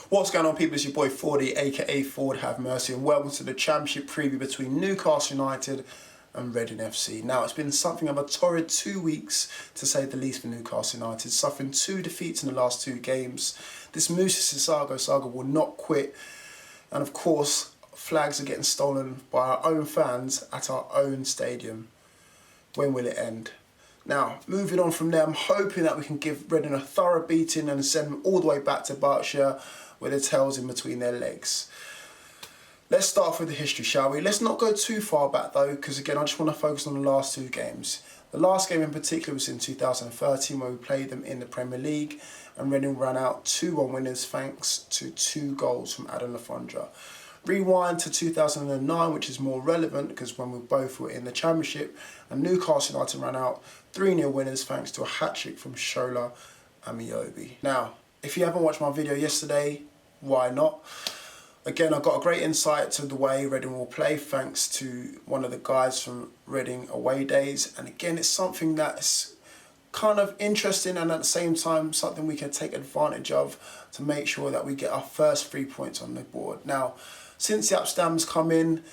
What's going on, people? It's your boy Forde, aka Forde Have Mercy, and welcome to the Championship preview between Newcastle United and Reading FC. Now, it's been something of a torrid 2 weeks, to say the least, for Newcastle United, suffering 2 defeats in the last 2 games. This Musa Sissoko saga will not quit, and of course, flags are getting stolen by our own fans at our own stadium. When will it end? Now, moving on from there, I'm hoping that we can give Reading a thorough beating and send them all the way back to Berkshire with their tails in between their legs. Let's start off with the history, shall we? Let's not go too far back though, because again, I just want to focus on the last 2 games. The last game in particular was in 2013, where we played them in the Premier League, and Reading ran out 2-1 winners thanks to 2 goals from Adam Lafondra. Rewind to 2009, which is more relevant because when we both were in the Championship, and Newcastle United ran out 3-0 winners thanks to a hat-trick from Shola Amiobi. Now, if you haven't watched my video yesterday, why not? Again, I got a great insight to the way Reading will play thanks to one of the guys from Reading Away Days, and again, it's something that's kind of interesting and at the same time something we can take advantage of to make sure that we get our first 3 points on the board. Now, since the Amsterdam's come in,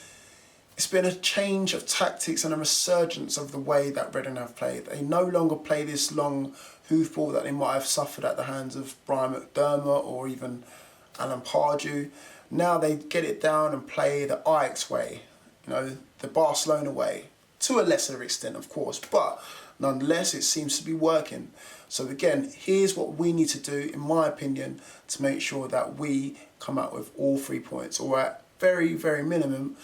it's been a change of tactics and a resurgence of the way that Reading have played. They no longer play this long hoofball that they might have suffered at the hands of Brian McDermott or even Alan Pardew. Now they get it down and play the Ajax way, the Barcelona way, to a lesser extent of course, but nonetheless it seems to be working. So again, here's what we need to do, in my opinion, to make sure that we come out with all 3 points, or at very, very minimum,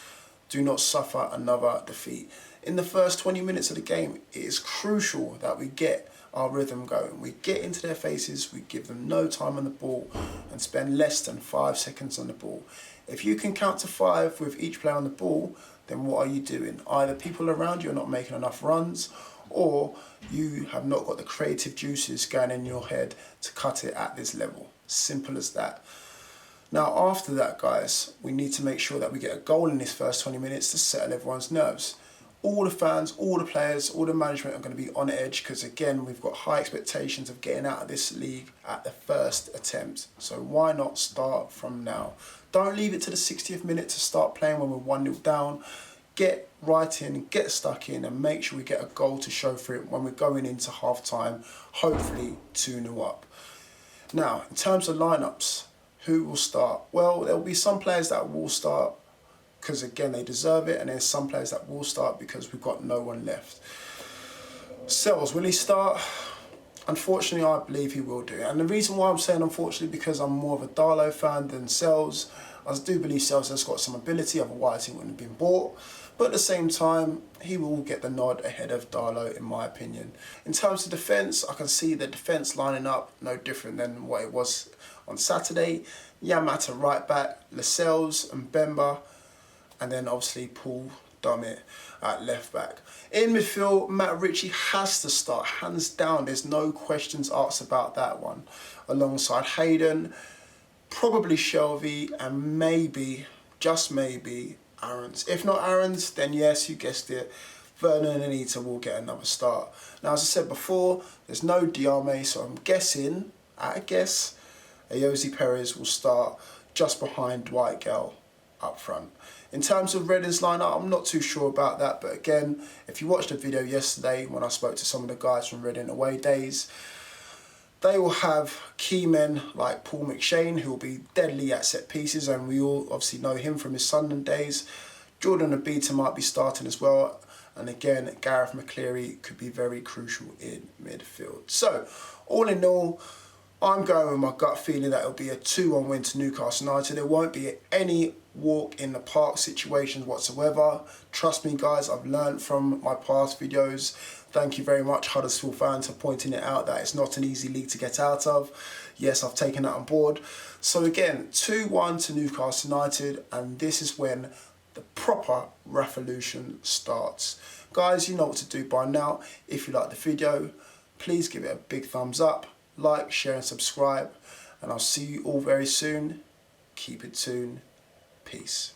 do not suffer another defeat. In the first 20 minutes of the game, it is crucial that we get our rhythm going. We get into their faces, we give them no time on the ball and spend less than 5 seconds on the ball. If you can count to 5 with each player on the ball, then what are you doing? Either people around you are not making enough runs, or you have not got the creative juices going in your head to cut it at this level. Simple as that. Now, after that, guys, we need to make sure that we get a goal in this first 20 minutes to settle everyone's nerves. All the fans, all the players, all the management are going to be on edge because, again, we've got high expectations of getting out of this league at the first attempt. So why not start from now? Don't leave it to the 60th minute to start playing when we're 1-0 down. Get right in, get stuck in, and make sure we get a goal to show for it when we're going into half-time, hopefully 2-0 up. Now, in terms of lineups, who will start? Well, there will be some players that will start because, again, they deserve it, and there's some players that will start because we've got no one left. Sells, will he start? Unfortunately, I believe he will do. And the reason why I'm saying unfortunately, because I'm more of a Darlow fan than Sells. I do believe Sells has got some ability, otherwise he wouldn't have been bought. But at the same time, he will get the nod ahead of Darlow, in my opinion. In terms of defence, I can see the defence lining up no different than what it was on Saturday. Yamata right back, Lascelles and Bemba, and then obviously Paul Dummett at left back. In midfield, Matt Ritchie has to start, hands down. There's no questions asked about that one. Alongside Hayden, probably Shelvey, and maybe, just maybe, Aarons. If not Aarons, then yes, you guessed it, Vernon and Anita will get another start. Now, as I said before, there's no Diame, so I'm guessing, Ayoze Perez will start just behind Dwight Gale up front. In terms of Reading's lineup, I'm not too sure about that, but again, if you watched the video yesterday when I spoke to some of the guys from Reading Away Days, they will have key men like Paul McShane, who will be deadly at set pieces, and we all obviously know him from his Sunderland days. Jordan Abita might be starting as well, and again, Gareth McCleary could be very crucial in midfield. So, all in all, I'm going with my gut feeling that it'll be a 2-1 win to Newcastle United. There won't be any walk in the park situations whatsoever. Trust me, guys, I've learned from my past videos. Thank you very much, Huddersfield fans, for pointing it out that it's not an easy league to get out of. Yes, I've taken that on board. So again, 2-1 to Newcastle United, and this is when the proper revolution starts. Guys, you know what to do by now. If you like the video, please give it a big thumbs up, like, share and subscribe, and I'll see you all very soon. Keep it tuned. Peace.